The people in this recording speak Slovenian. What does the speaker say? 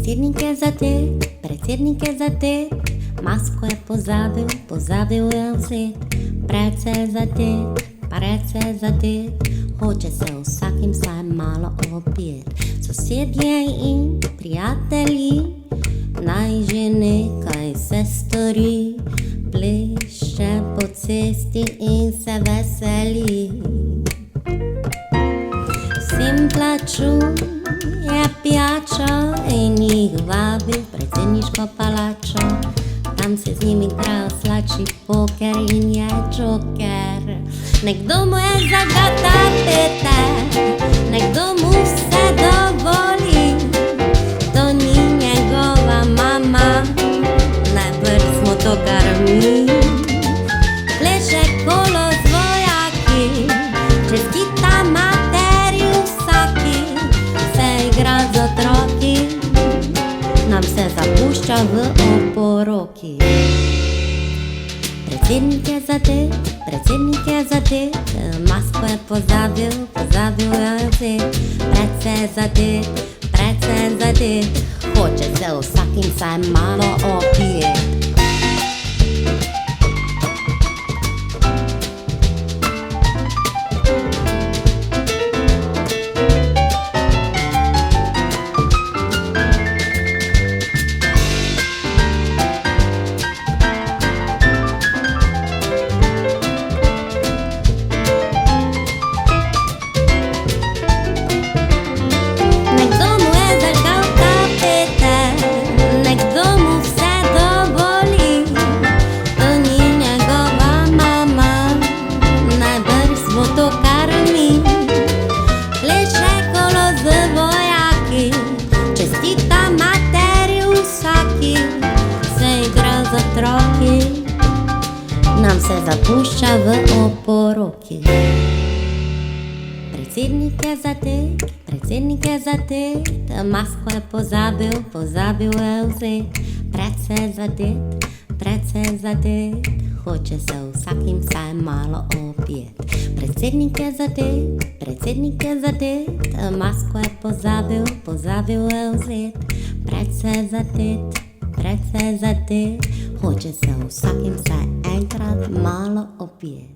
Predsjednik je za te, masku je pozabil je vzet. Predsed za te, hoče se vsakim vsaj malo opjet. Sosedje in prijatelji, naj že nekaj se stori. Pleše po cesti in se veseli. Vsem plačuje pijačo in jih vabi v predsedniško palačo. Tam se z njimi igrajo slači poker in je džoker. Nekdo mu je zagatal pete, nekdo mu vse dovoli. To ni njegova mama, najbrž smo to kar mi. Pleše kolo z vojaki, čestita materi vsaki. Se igra z otroki, nam se zapušča v oporoki. Predsednik je za te, masko je pozabil je vzet. Predsed za te, hoče se vsakim vsaj malo opijet. Nam se zapušča v oporoki. Predsednik je za te, masko je pozabil je vzet. Predsed za te, hoče se vsakim vsaj malo opjet. Predsednik je za te, masko je pozabil je vzet. Predsed za te, hoče se vsakim vsaj enkrat malo opjet.